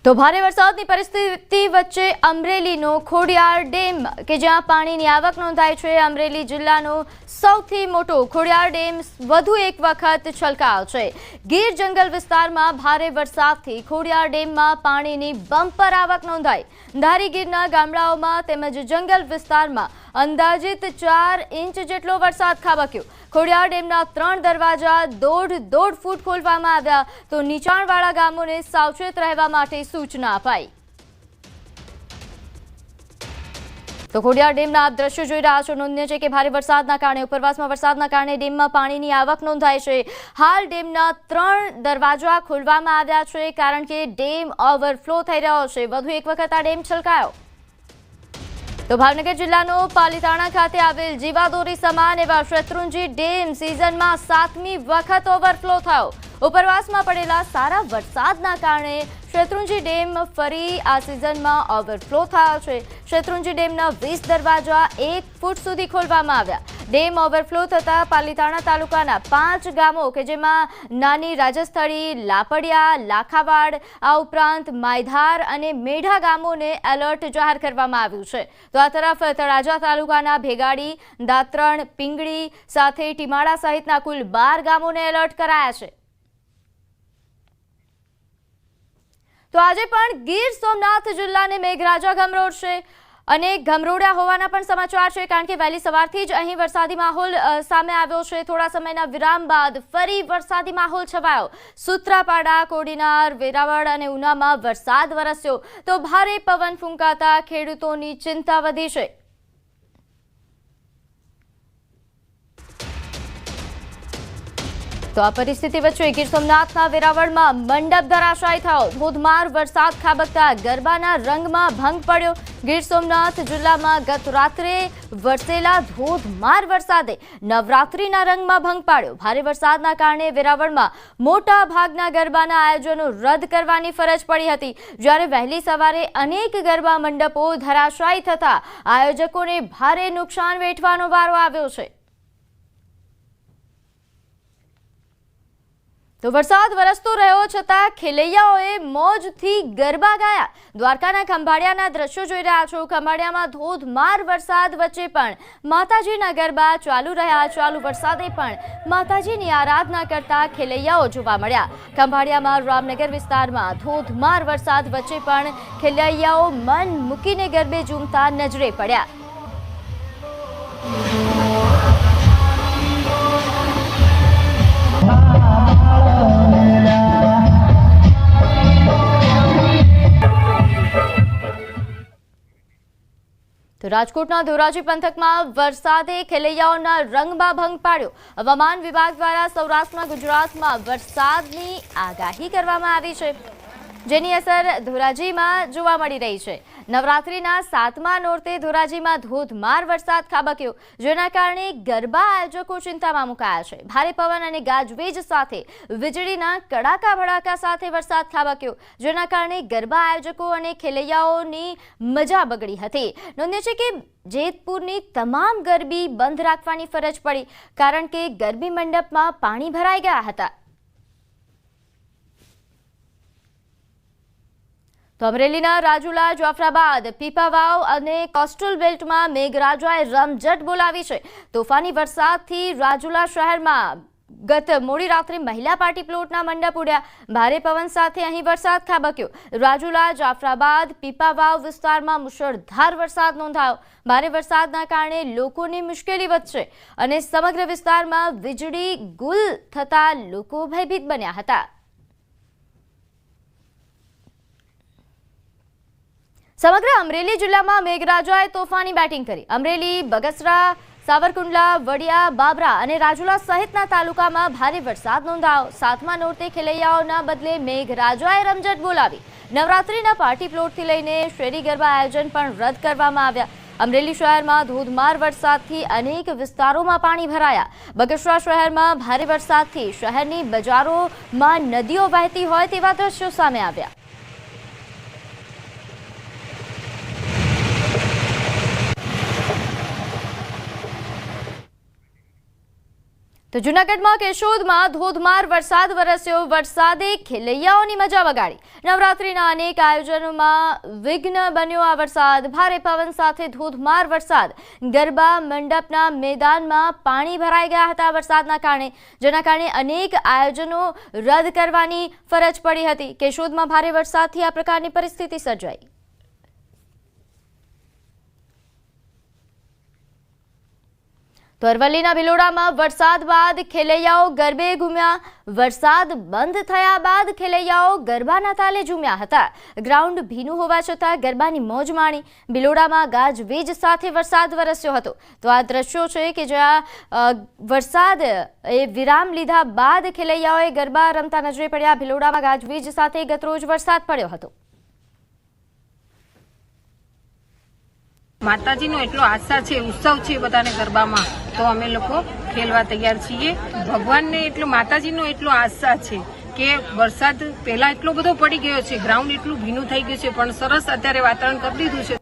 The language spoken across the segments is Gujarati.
તો ભારે વરસાદની પરિસ્થિતિ વચ્ચે અમરેલીનો ખોડિયાર ડેમ કે જ્યાં પાણીની આવક નોંધાઈ છે, અમરેલી જિલ્લાનો સૌથી મોટો ખોડિયાર ડેમ વધુ એક વખત છલકાયો છે। ગીર જંગલ વિસ્તારમાં ભારે વરસાદથી ખોડિયાર ડેમમાં પાણીની બમ્પર આવક નોંધાઈ। ધારી ગીરના ગામડાઓમાં તેમજ જંગલ વિસ્તારમાં અંદાજિત 4 ઇંચ જેટલો વરસાદ ખાબક્યો। ખોડિયાર ડેમના 3 દરવાજા દોઢ ફૂટ ખોલવામાં આવ્યા તો નીચાણવાળા ગામોને સાવચેત રહેવા માટે સૂચના અપાઈ। તો ખોડિયાર ડેમના આપ દ્રશ્યો જોઈ રહ્યા છો। નોંધનીય છે કે ભારે વરસાદના કારણે ઉપરવાસમાં વરસાદના કારણે ડેમમાં પાણીની આવક નોંધાઈ છે। હાલ ડેમના 3 દરવાજા ખોલવામાં આવ્યા છે કારણ કે ડેમ ઓવરફ્લો થઈ રહ્યો છે। વધુ એક વખત આ ડેમ છલકાયો। તો ભાવનગર જિલ્લાનો પાલીતાણા ખાતે આવેલ જીવાદોરી સમાન એવા શેત્રુંજી ડેમ સિઝનમાં 7મી વખત ઓવરફ્લો થયો। ઉપરવાસમાં પડેલા સારા વરસાદના કારણે શેત્રુંજી ડેમ ફરી આ સિઝનમાં ઓવરફ્લો થયો છે। શેત્રુંજી ડેમના 20 દરવાજા 1 ફૂટ સુધી ખોલવામાં આવ્યા। ડેમ ઓવરફ્લો થતાં પાલીતાણા તાલુકાના 5 ગામો કે જેમાં નાની રાજસ્થળી, લાપડિયા, લાખાવાડ, આ ઉપરાંત માયધાર અને મેઢા ગામોને એલર્ટ જાહેર કરવામાં આવ્યું છે। તો આ તરફ તળાજા તાલુકાના ભેગાડી, દાત્રણ, પિંગળી સાથે ટીમાળા સહિતના કુલ 12 ગામોને એલર્ટ કરાયા છે। તો આજે પણ ગીર સોમનાથ જિલ્લાને મેઘરાજા ગમરોડશે અને ગમરોડ્યા હોવાના પણ સમાચાર છે કારણ કે વહેલી સવારથી જ અહીં વરસાદી માહોલ સામે આવ્યો છે। થોડા સમયના વિરામ બાદ ફરી વરસાદી માહોલ છવાયો। સૂત્રાપાડા, કોડીનાર, વેરાવળ અને ઉનામાં વરસાદ વરસ્યો તો ભારે પવન ફૂંકાતા ખેડૂતોની ચિંતા વધી છે। તો આ પરિસ્થિતિ વચ્ચે ગીર સોમનાથના વેરાવળમાં મંડપ ધરાશાયી થયો। ધોધમાર વરસાદ ખાબકતા ગરબાના રંગમાં ભંગ પડ્યો। ગીર સોમનાથ જિલ્લામાં ગત રાત્રે વરસેલા ધોધમાર વરસાદે નવરાત્રીના રંગમાં ભંગ પાડ્યો। ભારે વરસાદના કારણે વેરાવળમાં મોટા ભાગના ગરબાના આયોજનો રદ કરવાની ફરજ પડી હતી, જ્યારે વહેલી સવારે અનેક ગરબા મંડપો ધરાશાયી થતા આયોજકોને ભારે નુકસાન વેઠવાનો વારો આવ્યો છે। તો વરસાદ વરસતો રહ્યો છતાં ખેલૈયાઓએ મોજથી ગરબા ગાયા। દ્વારકાના ખંભાળિયાના દ્રશ્યો જોઈ રહ્યા છો। ખંભાળિયામાં ધોધમાર વરસાદ વચ્ચે પણ માતાજીના ગરબા ચાલુ રહ્યા। ચાલુ વરસાદે પણ માતાજીની આરાધના કરતા ખેલૈયાઓ જોવા મળ્યા। ખંભાળિયામાં રામનગર વિસ્તારમાં ધોધમાર વરસાદ વચ્ચે પણ ખેલૈયાઓ મન મૂકીને ગરબે ઝૂમતા નજરે પડ્યા। તો રાજકોટના ધોરાજી પંથકમાં વરસાદે ખેલૈયાઓના રંગમાં ભંગ પાડ્યો। હવામાન વિભાગ દ્વારા સૌરાષ્ટ્રના ગુજરાતમાં વરસાદની આગાહી કરવામાં આવી છે, જેની અસર ધોરાજીમાં જોવા મળી રહી છે। નવરાત્રીના 7મા નોરતે ધોરાજીમાં ધોધમાર વરસાદ ખાબક્યો, જેના કારણે ગરબા આયોજકો ચિંતામાં મુકાયા છે। ભારે પવન અને ગાજવીજ સાથે વીજળીના કડાકા ભડાકા સાથે વરસાદ ખાબક્યો, જેના કારણે ગરબા આયોજકો અને ખેલૈયાઓની મજા બગડી હતી। નોંધ્ય છે કે જેતપુરની તમામ ગરબી બંધ રાખવાની ફરજ પડી કારણ કે ગરબી મંડપમાં પાણી ભરાઈ ગયા હતા। તો અમરેલીના રાજુલા, જાફરાબાદ, પીપાવાવ અને કોસ્ટલ બેલ્ટમાં મેઘરાજાએ રમઝટ બોલાવી છે। તોફાની વરસાદથી રાજુલા શહેરમાં ગત મોડી રાત્રે મહિલા પાર્ટી પ્લોટના મંડપ ઉડ્યા। ભારે પવન સાથે અહીં વરસાદ ખાબક્યો। રાજુલા, જાફરાબાદ, પીપાવાવ વિસ્તારમાં મુશળધાર વરસાદ નોંધાયો। ભારે વરસાદના કારણે લોકોની મુશ્કેલી વધશે અને સમગ્ર વિસ્તારમાં વીજળી ગુલ થતા લોકો ભયભીત બન્યા હતા। સમગ્ર અમરેલી જિલ્લામાં મેઘરાજાએ તોફાની બેટિંગ કરી। અમરેલી, બગસરા, સાવરકુંડલા, વડિયા, બાબરા અને રાજુલા સહિતના તાલુકામાં ભારે વરસાદ નોંધાયો। 7મા નોરતે ખેલૈયાઓના બદલે મેઘરાજાએ રમઝટ બોલાવી। નવરાત્રીના પાર્ટી પ્લોટથી લઈને શેરી ગરબા આયોજન પણ રદ કરવામાં આવ્યા। અમરેલી શહેરમાં ધોધમાર વરસાદથી અનેક વિસ્તારોમાં પાણી ભરાયા। બગસરા શહેરમાં ભારે વરસાદથી શહેરની બજારોમાં નદીઓ વહેતી હોય તેવા દ્રશ્યો સામે આવ્યા। તો જૂનાગઢમાં કેશોદમાં ધોધમાર વરસાદ વરસ્યો. વરસાદે ખેલૈયાઓની મજા વગાડી. નવરાત્રીના અનેક આયોજનોમાં વિઘ્ન બન્યો આ વરસાદ. ભારે પવન સાથે ધોધમાર વરસાદ. ગરબા મંડપના મેદાનમાં પાણી ભરાઈ ગયા હતા વરસાદના કારણે, જેના કારણે અનેક આયોજનો રદ કરવાની ફરજ પડી હતી. કેશોદમાં ભારે વરસાદથી આ પ્રકારની પરિસ્થિતિ સર્જાઈ. તો અરવલ્લીના ભિલોડામાં વરસાદ બાદ ખેલૈયાઓ ગરબે ઘૂમ્યા. વરસાદ બંધ થયા બાદ ખેલૈયાઓ ગરબાના તાલે ઝૂમ્યા હતા. ગ્રાઉન્ડ ભીનું હોવા છતાં ગરબાની મોજ માણી. ભિલોડામાં ગાજવીજ સાથે વરસાદ વરસ્યો હતો. તો આ દ્રશ્યો છે કે જ્યાં વરસાદ વિરામ લીધા બાદ ખેલૈયાઓએ ગરબા રમતા નજરે પડ્યા. ભિલોડામાં ગાજવીજ સાથે ગતરોજ વરસાદ પડ્યો હતો. માતાજીનો એટલો આશા છે, ઉત્સવ છે બધાને ગરબામાં, તો અમે લોકો ખેલવા તૈયાર છીએ. ભગવાનને એટલો, માતાજીનો એટલો આશા છે કે વરસાદ પહેલા એટલો બધો પડી ગયો છે, ગ્રાઉન્ડ એટલું ભીનું થઈ ગયું છે, પણ સરસ અત્યારે વાતાવરણ કરી દીધું છે.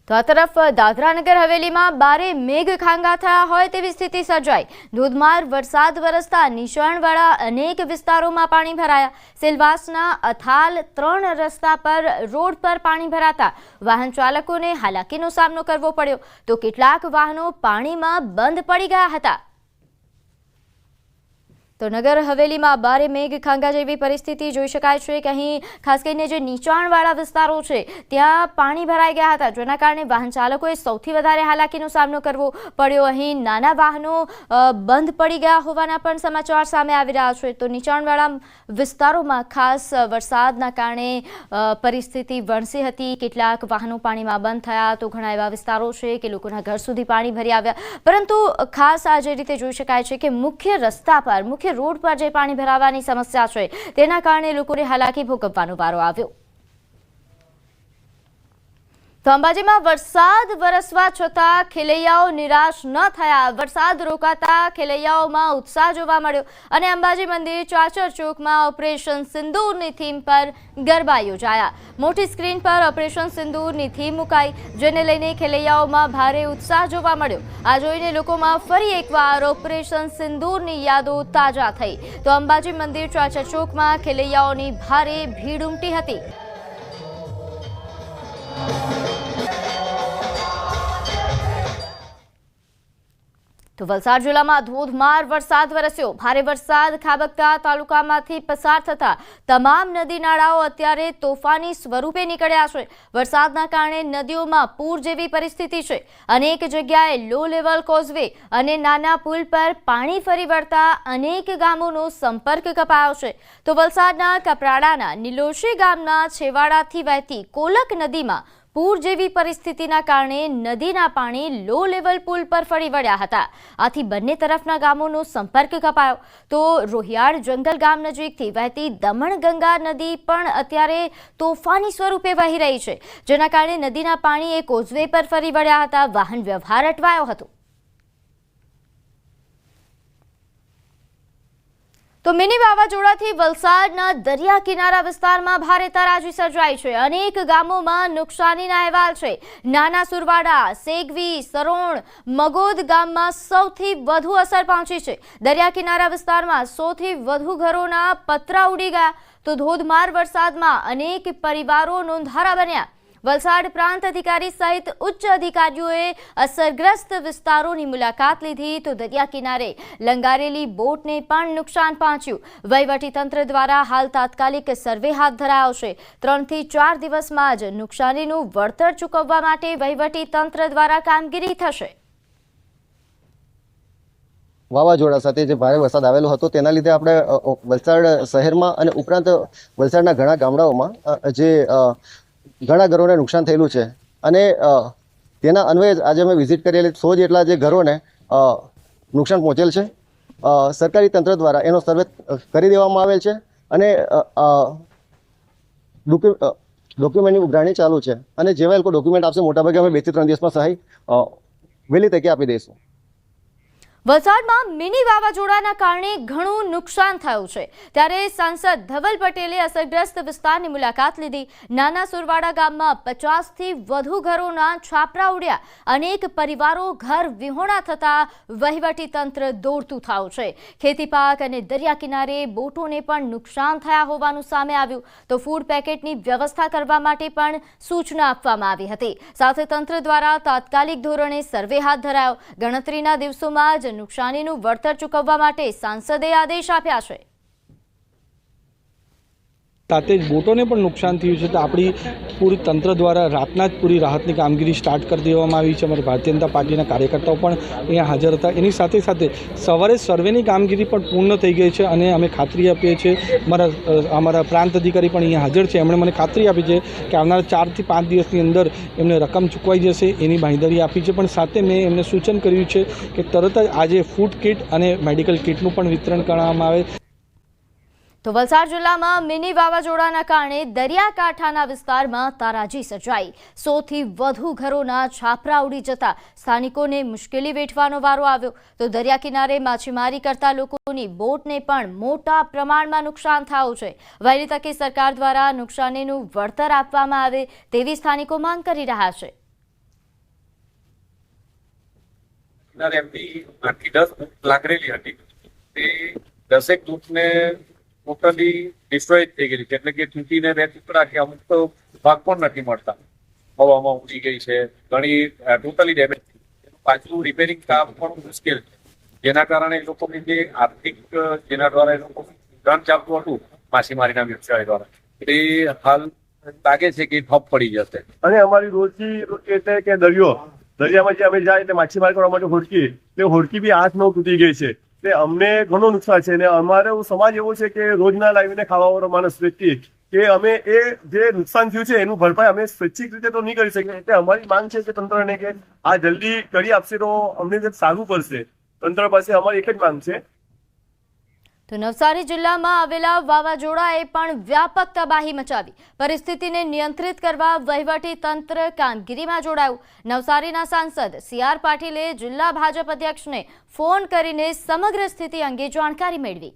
તો આ તરફ દાદરાનગર હવેલીમાં બારે મેઘ ખાંગા થયા હોય તેવી સ્થિતિ સર્જાઈ. ધોધમાર વરસાદ વરસતા નીચાણવાળા અનેક વિસ્તારોમાં પાણી ભરાયા. સેલવાસના અથાલ 3 રસ્તા પર રોડ પર પાણી ભરાતા વાહન ચાલકોને હાલાકીનો સામનો કરવો પડ્યો. તો કેટલાક વાહનો પાણીમાં બંધ પડી ગયા હતા. તો નગર હવેલીમાં બારે મેઘ ખાંગા જેવી પરિસ્થિતિ જોઈ શકાય છે કે અહીં ખાસ કરીને જે નીચાણવાળા વિસ્તારો છે ત્યાં પાણી ભરાઈ ગયા હતા, જેના કારણે વાહન ચાલકોએ સૌથી વધારે હાલાકીનો સામનો કરવો પડ્યો. અહીં નાના વાહનો બંધ પડી ગયા હોવાના પણ સમાચાર સામે આવી રહ્યા છે. તો નીચાણવાળા વિસ્તારોમાં ખાસ વરસાદના કારણે પરિસ્થિતિ વણસી હતી. કેટલાક વાહનો પાણીમાં બંધ થયા. તો ઘણા એવા વિસ્તારો છે કે લોકોના ઘર સુધી પાણી ભરી આવ્યા. પરંતુ ખાસ આ જે રીતે જોઈ શકાય છે કે મુખ્ય રસ્તા પર, મુખ્ય રોડ પર જે પાણી ભરાવાની સમસ્યા છે તેના કારણે લોકોને હાલાકી ભોગવવાનો વારો આવ્યો. તો અંબાજીમાં વરસાદ વરસવા છતાં ખેલૈયાઓ નિરાશ ન થયા. વરસાદ રોકાતા ખેલૈયાઓમાં ઉત્સાહ જોવા મળ્યો અને અંબાજી મંદિર ચાચર ચોકમાં ઓપરેશન સિંદૂરની થીમ પર ગરબા યોજાયા. મોટી સ્ક્રીન પર ઓપરેશન સિંદૂરની થીમ મુકાઈ, જેને લઈને ખેલૈયાઓમાં ભારે ઉત્સાહ જોવા મળ્યો. આ જોઈને લોકોમાં ફરી એકવાર ઓપરેશન સિંદૂરની યાદો તાજા થઈ. તો અંબાજી મંદિર ચાચર ચોકમાં ખેલૈયાઓની ભારે ભીડ ઉમટી હતી. તો વલસાડ જિલ્લામાં ધોધમાર વરસાદ વરસ્યો. ભારે વરસાદ ખાબકતા તાલુકામાંથી પસાર થતા તમામ નદી નાળાઓ અત્યારે તોફાની સ્વરૂપે નીકળ્યા છે. વરસાદના કારણે નદીઓમાં પૂર જેવી પરિસ્થિતિ છે. અનેક જગ્યાએ લો લેવલ કોઝવે અને નાના પુલ પર પાણી ફરી વળતા અનેક ગામોનો સંપર્ક કપાયો છે. તો વલસાડના કપરાડાના નિલોશી ગામના છેવાડાથી વહેતી કોલક નદીમાં પૂર જેવી પરિસ્થિતિના કારણે નદીના પાણી લો લેવલ પુલ પર ફરી વળ્યા હતા. આથી બંને તરફના ગામોનો સંપર્ક કપાયો. તો રોહિયાળ જંગલ ગામ નજીકથી વહેતી દમણગંગા નદી પણ અત્યારે તોફાની સ્વરૂપે વહી રહી છે, જેના કારણે નદીના પાણી એ કોઝવે પર ફરી વળ્યા હતા. વાહન વ્યવહાર અટવાયો હતો. તો મિની વાવાઝોડાથી વલસાડના દરિયા કિનારા વિસ્તારમાં ભારે તારાજી સર્જાઈ છે. અનેક ગામોમાં નુકસાનીના અહેવાલ છે. નાના સુરવાડા, સેગવી, સરોણ, મગોદ ગામમાં સૌથી વધુ અસર પહોંચી છે. દરિયા કિનારા વિસ્તારમાં 100થી વધુ ઘરોના પતરા ઉડી ગયા. તો ધોધમાર વરસાદમાં અનેક પરિવારો નોંધારા બન્યા. વલસાડ પ્રાંત અધિકારી સહિત ઉચ્ચ અધિકારીઓએ અસરગ્રસ્ત વિસ્તારોની મુલાકાત લીધી. તો દરિયા કિનારે લંગારેલી બોટને પણ નુકસાન પહોંચ્યું. વહીવટીતંત્ર દ્વારા હાલ તાત્કાલિક સર્વે હાથ ધરાયો છે. 3 થી 4 દિવસમાં જ નુકસાનીનું વળતર ચૂકવવા માટે વહીવટીતંત્ર દ્વારા કામગીરી થશે. વાવાઝોડા સાથે જે ભારે વરસાદ આવેલો હતો તેના લીધે આપણે વલસાડ શહેરમાં અને ઉપરાંત વલસાડના ઘણા ગામડાઓમાં જે ઘણા ઘરોને નુકસાન થયેલું છે અને તેના અન્વયે આજે અમે વિઝિટ કરેલી 100 જેટલા જે ઘરોને નુકસાન પહોંચેલ છે. સરકારી તંત્ર દ્વારા એનો સર્વે કરી દેવામાં આવેલ છે અને ડોક્યુમેન્ટની ઉઘરાણી ચાલુ છે. અને જેવા લોકો ડોક્યુમેન્ટ આપશે મોટાભાગે અમે 2 થી 3 દિવસમાં સહાય વહેલી તકે આપી દઈશું. વલસાડમાં મિની વાવાઝોડાના કારણે ઘણું નુકસાન થયું છે, ત્યારે સાંસદ ધવલ પટેલે અસરગ્રસ્ત વિસ્તારની મુલાકાત લીધી. નાના સુરવાડા ગામમાં 50થી વધુ ઘરોના છાપરા ઉડ્યા. અનેક પરિવારો ઘર વિહોણા થતા વહીવટી તંત્ર દોડતું થયું છે. ખેતી પાક અને દરિયા કિનારે બોટોને પણ નુકસાન થયા હોવાનું સામે આવ્યું. તો ફૂડ પેકેટની વ્યવસ્થા કરવા માટે પણ સૂચના આપવામાં આવી હતી. સાથે તંત્ર દ્વારા તાત્કાલિક ધોરણે સર્વે હાથ ધરાયો. ગણતરીના દિવસોમાં જ નુકસાનીનું વળતર ચૂકવવા માટે સાંસદે આદેશ આપ્યા છે. સાથે જ બોટોને પણ નુકસાન થયું છે, તો આપણી પૂરી તંત્ર દ્વારા રાતના જ પૂરી રાહતની કામગીરી સ્ટાર્ટ કરી દેવામાં આવી છે. અમારા ભારતીય જનતા પાર્ટીના કાર્યકર્તાઓ પણ અહીંયા હાજર હતા. એની સાથે સાથે સવારે સર્વેની કામગીરી પણ પૂર્ણ થઈ ગઈ છે અને અમે ખાતરી આપીએ છીએ. અમારા પ્રાંત અધિકારી પણ અહીંયા હાજર છે. એમણે મને ખાતરી આપી છે કે આવનારા 4 થી 5 દિવસની અંદર એમને રકમ ચૂકવાઈ જશે, એની બાંહેધરી આપી છે. પણ સાથે મેં એમને સૂચન કર્યું છે કે તરત જ આજે ફૂડ કિટ અને મેડિકલ કિટનું પણ વિતરણ કરવામાં આવે. તો વલસાડ જિલ્લામાં મિની વાવાઝોડાના કારણે દરિયાકાંઠાના વિસ્તારમાં તારાજી સર્જાઈ. 100થી વધુ ઘરોના છાપરા ઉડી જતા સ્થાનિકોને મુશ્કેલી વેઠવાનો વારો આવ્યો. તો દરિયા કિનારે માછીમારી કરતા લોકોની બોટને પણ મોટા પ્રમાણમાં નુકસાન થયું છે. વહેલી તકે સરકાર દ્વારા નુકસાનીનું વળતર આપવામાં આવે તેવી સ્થાનિકો માંગ કરી રહ્યા છે. 10 લાગરેલી હતી તે 10 દૂધને ટોટલી ડિસ્ટ્રોય થઈ ગયેલી છે, એટલે કે તૂટીને બે ટુકડા કે અમુક તો ભાગ પણ નથી મળતા, હવામાં ઉડી ગઈ છે, ઘણી ટોટલી ડેમેજ થઈ. પાછું રિપેરિંગ કામ પણ મુશ્કેલ છે, જેના કારણે એ લોકોની જે આર્થિક જેના દ્વારા એ લોકો ધન ચાલતું હતું માછીમારીના વ્યવસાય દ્વારા, એ હાલ લાગે છે કે ઠપ પડી જશે. અને અમારી રોજી એટલે કે દરિયામાં જે અમે જાય એટલે માછીમારી કરવા માટે હોડકી, તે હોડકી બી 8-9 તૂટી ગઈ છે. તે અમને ઘણું નુકસાન છે અને અમારો સમાજ એવો છે કે રોજના લાવીને ખાવાવાળો માણસ વ્યક્તિ કે અમે એ જે નુકસાન થયું છે એનું ભરપાઈ અમે સ્વૈચ્છિક રીતે તો નહીં કરી શકીએ. એટલે અમારી માંગ છે કે તંત્રને કે આ જલ્દી કરી આપશે તો અમને જે સારું પડશે. તંત્ર પાસે અમારી એક જ માંગ છે. તો નવસારી જિલ્લામાં આવેલા વાવાઝોડાએ પણ વ્યાપક તબાહી મચાવી. પરિસ્થિતિને નિયંત્રિત કરવા વહીવટી તંત્ર કામગીરીમાં જોડાયું. નવસારીના સાંસદ CR પાટીલે જિલ્લા ભાજપ અધ્યક્ષને ફોન કરીને સમગ્ર સ્થિતિ અંગે જાણકારી મેળવી.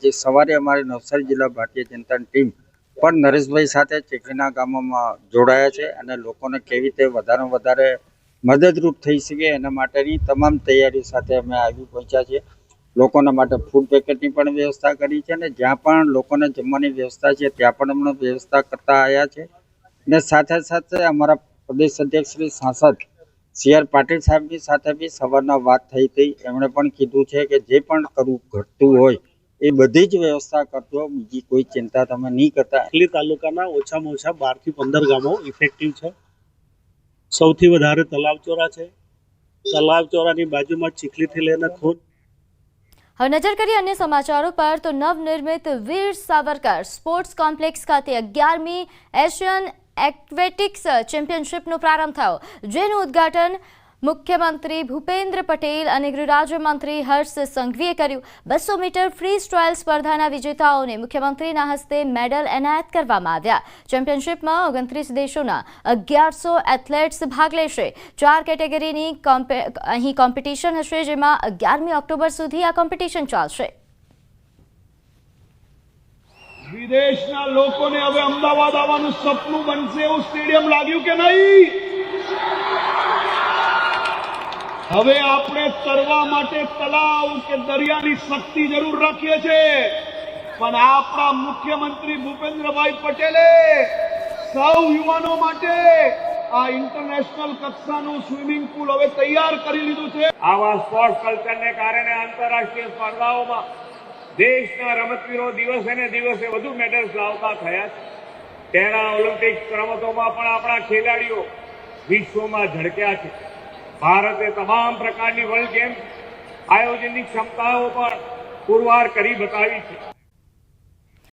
જે સવારે અમારી નવસારી જિલ્લા ભારતીય જનતાની ટીમ પણ નરેશભાઈ સાથે ચીખલીના ગામોમાં જોડાયા છે અને લોકોને કેવી રીતે વધારે વધારે મદદરૂપ થઈ શકે એના માટેની તમામ તૈયારીઓ સાથે અમે આવી પહોંચ્યા છીએ. લોકોના માટે ફૂડ પેકેટની પણ વ્યવસ્થા કરી છે અને જ્યાં પણ લોકોને જમવાની વ્યવસ્થા છે ત્યાં પણ અમને વ્યવસ્થા કરતા આવ્યા છે. અને સાથે સાથે અમારા પ્રદેશ અધ્યક્ષ શ્રી સાંસદ CR પાટીલ સાહેબની સાથે બી સવારના વાત થઈ હતી. એમણે પણ કીધું છે કે જે પણ કરવું ઘટતું હોય એ બધી જ વ્યવસ્થા કરજો, બીજી કોઈ ચિંતા તમે નહીં કરતા. ચીખલી તાલુકાના ઓછામાં ઓછા 12 થી 15 ગામો ઇફેક્ટિવ છે. સૌથી વધારે તલાવચોરા છે. તલાવચોરાની બાજુમાં ચીખલીથી લઈને ખોદ. હવે નજર કરીએ અન્ય સમાચારો પર. તો નવનિર્મિત વીર સાવરકર સ્પોર્ટ્સ કોમ્પ્લેક્સ ખાતે 11મી એશિયન એથ્લેટિક્સ ચેમ્પિયનશિપનો પ્રારંભ થયો, જેનું ઉદ્ઘાટન મુખ્યમંત્રી ભૂપેન્દ્ર પટેલ અને ગૃહ રાજ્યમંત્રી હર્ષ સંઘવીએ કર્યું. 200 મીટર ફ્રી સ્ટાઇલ સ્પર્ધાના વિજેતાઓને મુખ્યમંત્રીના હસ્તે મેડલ એનાયત કરવામાં આવ્યા. ચેમ્પિયનશિપમાં 29 દેશોના 1100 એથ્લેટ્સ ભાગ લેશે. 4 કેટેગરીની અહીં કોમ્પિટિશન હશે, જેમાં 11મી ઓક્ટોબર સુધી આ કોમ્પિટિશન ચાલશે. વિદેશના લોકોને હવે અમદાવાદ આવવાનું સપનું બનશે એવું સ્ટેડિયમ લાગ્યું કે નહીં? હવે આપણે તરવા માટે તલાવ કે દરિયાની શક્તિ જરૂર રાખીએ છીએ, પણ આપણા મુખ્યમંત્રી ભૂપેન્દ્રભાઈ પટેલે સૌ યુવાનો માટે આ ઇન્ટરનેશનલ કક્ષાનું સ્વિમિંગ પુલ હવે તૈયાર કરી લીધું છે. આવા સ્પોર્ટ્સ કલ્ચરને કારણે આંતરરાષ્ટ્રીય સ્પર્ધાઓમાં દેશના રમતવીરો દિવસે ને દિવસે વધુ મેડલ્સ લાવતા થયા છે. પેરા ઓલિમ્પિક રમતોમાં પણ આપણા ખેલાડીઓ વિશ્વમાં ઝળક્યા છે. ભારતે તમામ પ્રકારની વર્લ્ડ ગેમ્સ આયોજનની ક્ષમતાઓ પર પુરવાર કરી બતાવી છે.